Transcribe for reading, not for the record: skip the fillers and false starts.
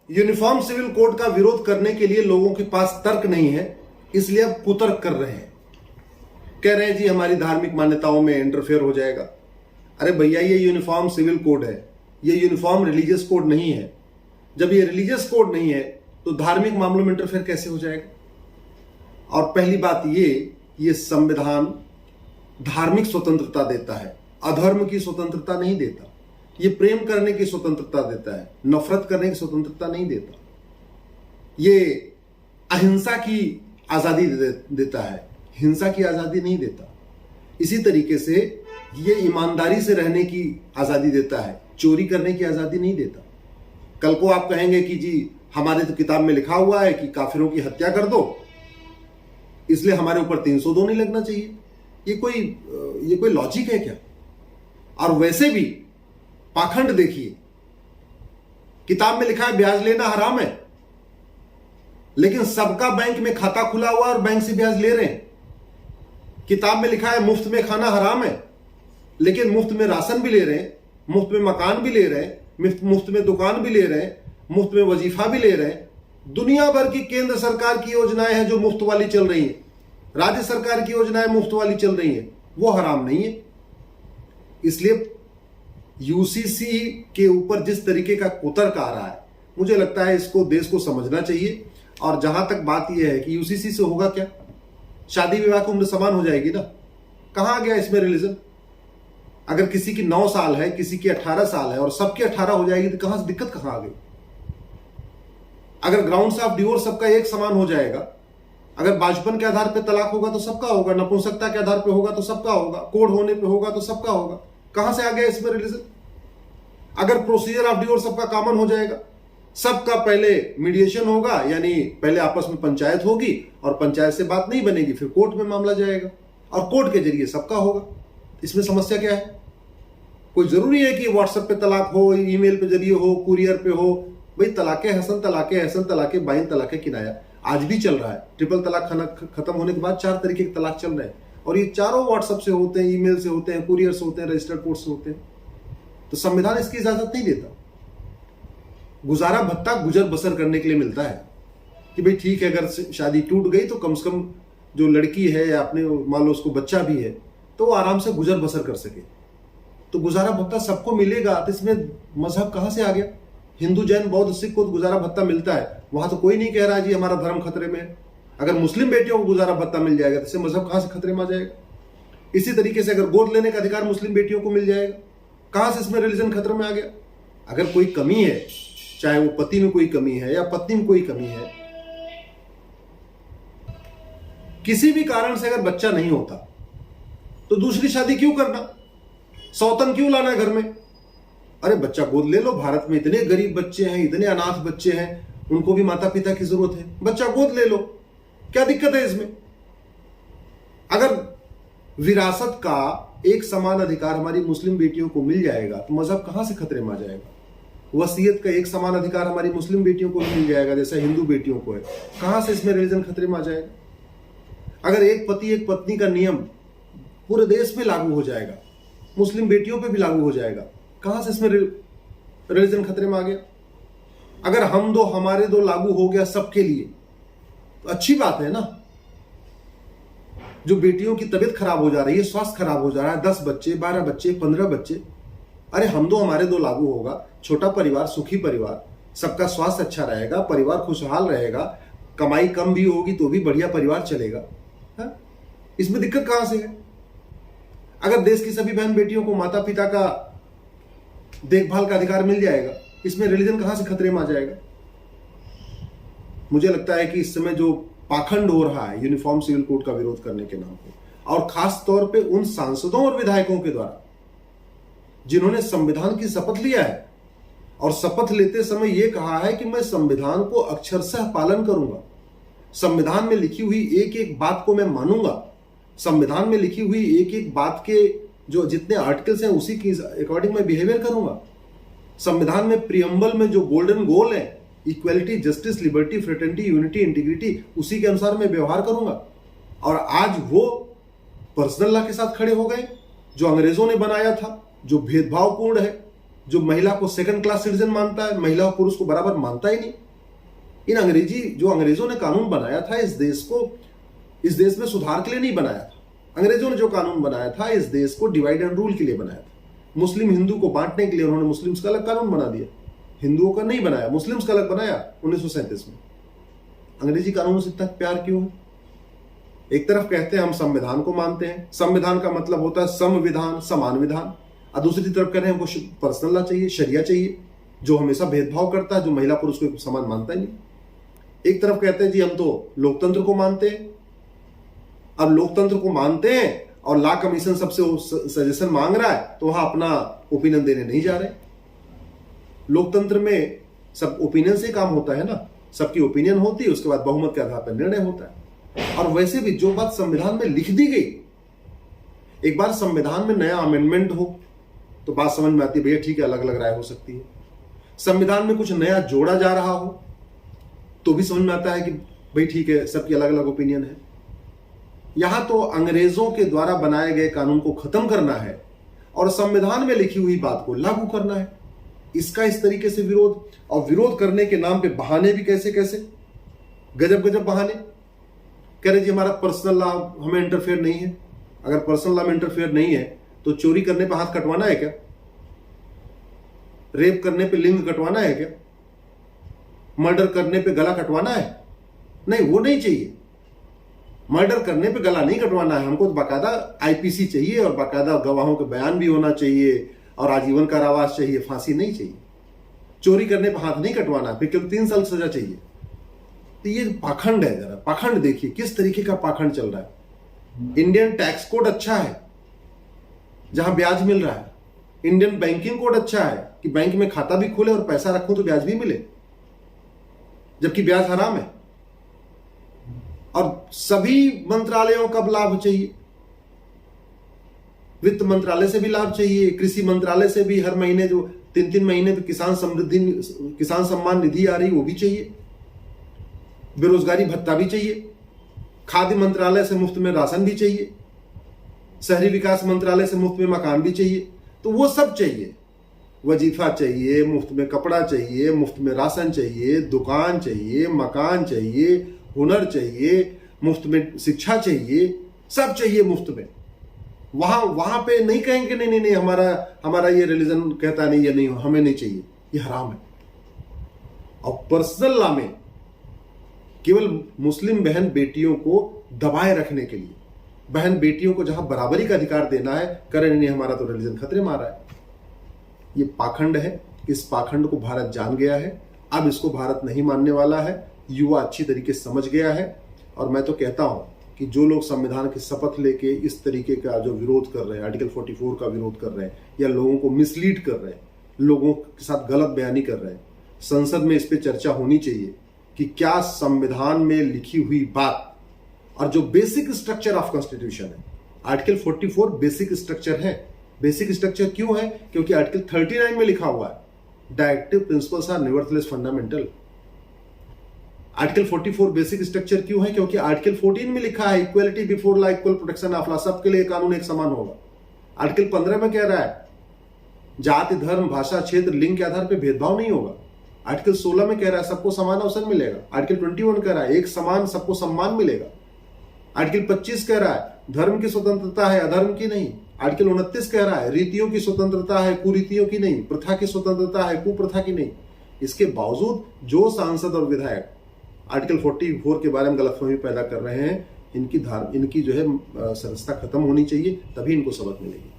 Uniform civil code का विरोध करने के लिए लोगों के पास तर्क नहीं है, इसलिए अब कुतर्क कर रहे हैं। कह रहे हैं जी हमारी धार्मिक मान्यताओं में इंटरफेयर हो जाएगा। अरे भैया, ये यूनिफॉर्म सिविल कोड है, ये यूनिफॉर्म रिलीजियस कोड नहीं है। जब ये रिलीजियस कोड नहीं है तो धार्मिक मामलों में इंटरफेयर कैसे हो जाएगा? और पहली बात ये संविधान धार्मिक स्वतंत्रता देता है, अधर्म की स्वतंत्रता नहीं देता। ये प्रेम करने की स्वतंत्रता देता है, नफरत करने की स्वतंत्रता नहीं देता। ये अहिंसा की आजादी देता है, हिंसा की आजादी नहीं देता। इसी तरीके से ये ईमानदारी से रहने की आजादी देता है, चोरी करने की आजादी नहीं देता। कल को आप कहेंगे कि जी हमारे तो किताब में लिखा हुआ है कि काफिरों की हत्या कर दो, इसलिए हमारे ऊपर 302 नहीं लगना चाहिए। ये कोई लॉजिक है क्या? और वैसे भी पाखंड देखिए, किताब में लिखा है ब्याज लेना हराम है, लेकिन सबका बैंक में खाता खुला हुआ और बैंक से ब्याज ले रहे हैं। किताब में लिखा है मुफ्त में खाना हराम है, लेकिन मुफ्त में राशन भी ले रहे हैं, मुफ्त में मकान भी ले रहे हैं, मुफ्त में दुकान भी ले रहे हैं, मुफ्त में वजीफा भी ले रहे हैं। दुनिया भर की केंद्र सरकार की योजनाएं हैं जो मुफ्त वाली चल रही हैं, राज्य सरकार की योजनाएं मुफ्त वाली चल रही हैं, वो हराम नहीं है। इसलिए यूसीसी के ऊपर जिस तरीके का कुतर्क आ रहा है, मुझे लगता है इसको देश को समझना चाहिए। और जहां तक बात यह है कि यूसीसी से होगा क्या, शादी विवाह की उम्र समान हो जाएगी ना, कहां आ गया इसमें रिलीजन? अगर किसी की 9 साल है, किसी की 18 साल है और सबकी 18 हो जाएगी तो कहां से दिक्कत कहां आ गई? अगर ग्राउंड्स ऑफ डिवोर्स सबका एक समान हो जाएगा, अगर बाजपन के आधार पर तलाक होगा तो सबका होगा, नपुंसकता के आधार पर होगा तो सबका होगा, कोड होने पे होगा तो सबका होगा, कहां से आ गया इसमें रिलीजन? अगर प्रोसीजर ऑफ डिवोर्स सबका कॉमन हो जाएगा, सबका पहले मीडिएशन होगा, यानी पहले आपस में पंचायत होगी और पंचायत से बात नहीं बनेगी, फिर कोर्ट में मामला जाएगा और कोर्ट के जरिए सबका होगा। इसमें समस्या क्या है? कोई जरूरी है कि व्हाट्सएप पे तलाक हो, ईमेल पे जरिए हो, कुरियर पे हो? भाई तलाके हसन, तलाके बाइन, तलाके किनाया आज भी चल रहा है। ट्रिपल तलाक खत्म होने के बाद 4 तरीके के तलाक चल रहे हैं और ये चारों व्हाट्सएप से होते हैं, ईमेल से होते हैं, कुरियर से होते हैं, रजिस्टर्ड कोर्ट से होते हैं। तो संविधान इसकी इजाजत नहीं देता। गुजारा भत्ता गुजर बसर करने के लिए मिलता है कि भाई ठीक है, अगर शादी टूट गई तो कम से कम जो लड़की है या अपने मान लो उसको बच्चा भी है तो वो आराम से गुजर बसर कर सके। तो गुजारा भत्ता सबको मिलेगा, तो इसमें मजहब कहां से आ गया? हिंदू, जैन, बौद्ध, सिख को गुजारा भत्ता मिलता है, वहां तो कोई नहीं कह रहा जी हमारा धर्म खतरे में है। अगर मुस्लिम बेटियों को गुजारा भत्ता मिल जाएगा तो इससे मजहब कहां से खतरे में आ जाएगा? इसी तरीके से अगर गोद लेने का अधिकार मुस्लिम बेटियों को मिल जाएगा, कहां से इसमें रिलीजन खतरे में आ गया? अगर कोई कमी है, चाहे वो पति में कोई कमी है या पत्नी में कोई कमी है, किसी भी कारण से अगर बच्चा नहीं होता तो दूसरी शादी क्यों करना? सौतन क्यों लाना घर में? अरे बच्चा गोद ले लो। भारत में इतने गरीब बच्चे हैं, इतने अनाथ बच्चे हैं, उनको भी माता पिता की जरूरत है, बच्चा गोद ले लो, क्या दिक्कत है इसमें? अगर विरासत का एक समान अधिकार हमारी मुस्लिम बेटियों को मिल जाएगा तो मजहब कहां से खतरे में आ जाएगा? वसीयत का एक समान अधिकार हमारी मुस्लिम बेटियों को मिल जाएगा जैसा हिंदू बेटियों को है, कहां से इसमें रिलीजन खतरे में आ जाएगा? अगर एक पति एक पत्नी का नियम पूरे देश में लागू हो जाएगा, मुस्लिम बेटियों पे भी लागू हो जाएगा, कहां से इसमें रिलीजन खतरे में आ गया? अगर हम दो हमारे दो लागू हो गया सबके लिए तो अच्छी बात है ना। जो बेटियों की तबीयत खराब हो जा रही है, स्वास्थ्य खराब हो जा रहा है, 10 बच्चे, 12 बच्चे, 15 बच्चे, अरे हम दो हमारे दो लागू होगा, छोटा परिवार, सुखी परिवार, सबका स्वास्थ्य अच्छा रहेगा, परिवार खुशहाल रहेगा, कमाई कम भी होगी तो भी बढ़िया परिवार चलेगा। है? इसमें दिक्कत कहां से है? अगर देश की सभी बहन बेटियों को माता पिता का देखभाल का अधिकार मिल जाएगा, इसमें रिलीजन कहां से खतरे में आ जाएगा? मुझे लगता है कि इस समय जो पाखंड हो रहा है यूनिफॉर्म सिविल कोड का विरोध करने के नाम पे, और खास तौर पे उन सांसदों और विधायकों के द्वारा जिन्होंने संविधान की शपथ लिया है और शपथ लेते समय यह कहा है कि मैं संविधान को अक्षरशः पालन करूंगा, संविधान में लिखी हुई एक एक बात को मैं मानूंगा, संविधान में लिखी हुई एक एक बात के जो जितने आर्टिकल्स हैं उसी की अकॉर्डिंग मैं बिहेवियर करूंगा, संविधान में प्रियम्बल में जो गोल्डन गोल है equality, justice, liberty, fraternity, unity, integrity, उसी के अनुसार मैं व्यवहार करूंगा। और आज वो पर्सनल लॉ के साथ खड़े हो गए जो अंग्रेजों ने बनाया था, जो भेदभावपूर्ण है, जो महिला को सेकंड क्लास सिटीजन मानता है, महिला और पुरुष को बराबर मानता ही नहीं। जो अंग्रेजों ने कानून बनाया था इस देश में सुधार के लिए नहीं बनाया था। अंग्रेजों ने जो कानून बनाया था इस देश को डिवाइड एंड रूल के लिए बनाया था। मुस्लिम हिंदू को बांटने के लिए उन्होंने मुस्लिम्स का अलग कानून बना दिया, हिंदुओं का नहीं बनाया, मुस्लिम्स का अलग बनाया 1937 में। अंग्रेजी कानूनों से इतना प्यार क्यों है? एक तरफ कहते हैं हम संविधान को मानते हैं, संविधान का मतलब होता है संविधान, समान विधान, और दूसरी तरफ कह रहे हैं हमको पर्सनल लॉ चाहिए, शरिया चाहिए, जो हमेशा भेदभाव करता है, जो महिला पुरुष को समान मानता ही नहीं। एक तरफ कहते हैं जी हम तो लोकतंत्र को मानते हैं। अब लोकतंत्र को मानते हैं और लॉ कमीशन सबसे सजेशन मांग रहा है तो वहां अपना ओपिनियन देने नहीं जा रहे। लोकतंत्र में सब ओपिनियन से काम होता है ना, सबकी ओपिनियन होती है, उसके बाद बहुमत के आधार पर निर्णय होता है। और वैसे भी जो बात संविधान में लिख दी गई, एक बार संविधान में नया अमेंडमेंट हो तो बात समझ में आती है, भैया ठीक है अलग अलग राय हो सकती है। संविधान में कुछ नया जोड़ा जा रहा हो तो भी समझ में आता है कि भाई ठीक है सबकी अलग अलग ओपिनियन है। यहां तो अंग्रेजों के द्वारा बनाए गए कानून को खत्म करना है और संविधान में लिखी हुई बात को लागू करना है। इसका इस तरीके से विरोध, और विरोध करने के नाम पे बहाने भी कैसे कैसे, गजब गजब बहाने। कह रहे जी हमारा पर्सनल लॉ हमें इंटरफेयर नहीं है। अगर पर्सनल लॉ में इंटरफेयर नहीं है तो चोरी करने पे हाथ कटवाना है क्या? रेप करने पे लिंग कटवाना है क्या? मर्डर करने पे गला कटवाना है? नहीं, वो नहीं चाहिए। मर्डर करने पे गला नहीं कटवाना है, हमको तो बाकायदा आईपीसी चाहिए और बाकायदा गवाहों के बयान भी होना चाहिए और आजीवन कारावास चाहिए, फांसी नहीं चाहिए। चोरी करने पे हाथ नहीं कटवाना, फिर केवल 3 साल सजा चाहिए। तो ये पाखंड है। जरा पाखंड देखिए किस तरीके का पाखंड चल रहा है। इंडियन टैक्स कोड अच्छा है जहां ब्याज मिल रहा है। इंडियन बैंकिंग कोड अच्छा है कि बैंक में खाता भी खोले और पैसा रखूं तो ब्याज भी मिले, जबकि ब्याज हराम है। और सभी मंत्रालयों का लाभ चाहिए, वित्त मंत्रालय से भी लाभ चाहिए, कृषि मंत्रालय से भी हर महीने जो 3-3 महीने पे किसान सम्मान निधि आ रही वो भी चाहिए, बेरोजगारी भत्ता भी चाहिए, खाद्य मंत्रालय से मुफ्त में राशन भी चाहिए, शहरी विकास मंत्रालय से मुफ्त में मकान भी चाहिए। तो वो सब चाहिए, वजीफा चाहिए, मुफ्त में कपड़ा चाहिए, मुफ्त में राशन चाहिए, दुकान चाहिए, मकान चाहिए, हुनर चाहिए, मुफ्त में शिक्षा चाहिए, सब चाहिए मुफ्त में। वहां पे नहीं कहेंगे नहीं नहीं हमारा ये रिलीजन कहता नहीं, ये नहीं हमें नहीं चाहिए, ये हराम है। और पर्सनल लॉ में केवल मुस्लिम बहन बेटियों को दबाए रखने के लिए, बहन बेटियों को जहां बराबरी का अधिकार देना है, करें नहीं हमारा तो रिलीजन खतरे में आ रहा है। ये पाखंड है। इस पाखंड को भारत जान गया है, अब इसको भारत नहीं मानने वाला है। युवा अच्छी तरीके से समझ गया है। और मैं तो कहता हूं कि जो लोग संविधान की शपथ लेके इस तरीके का जो विरोध कर रहे हैं, आर्टिकल 44 का विरोध कर रहे हैं या लोगों को मिसलीड कर रहे हैं, लोगों के साथ गलत बयानी कर रहे हैं, संसद में इस पे चर्चा होनी चाहिए कि क्या संविधान में लिखी हुई बात और जो बेसिक स्ट्रक्चर ऑफ कॉन्स्टिट्यूशन है, आर्टिकल 44 बेसिक स्ट्रक्चर है। बेसिक स्ट्रक्चर क्यों है? क्योंकि आर्टिकल 39 में लिखा हुआ है directive principles are nevertheless fundamental. Article 44 basic structure क्यों है? क्योंकि आर्टिकल 14 में लिखा है equality before law, equal protection of law, सबके लिए कानून एक समान होगा। आर्टिकल 15 में कह रहा है जाति, धर्म, भाषा, क्षेत्र, लिंग के आधार पर भेदभाव नहीं होगा। आर्टिकल 16 में कह रहा है सबको समान अवसर मिलेगा। आर्टिकल 21 कह रहा है एक समान सबको सम्मान मिलेगा। आर्टिकल 25 कह रहा है धर्म की स्वतंत्रता है, अधर्म की नहीं। आर्टिकल 29 कह रहा है रीतियों की स्वतंत्रता है, कुरीतियों की नहीं, प्रथा की स्वतंत्रता है, कुप्रथा की नहीं। इसके बावजूद जो सांसद और विधायक आर्टिकल 44 के बारे में गलतफहमी पैदा कर रहे हैं, इनकी जो है सदस्यता खत्म होनी चाहिए, तभी इनको सबक मिलेगी।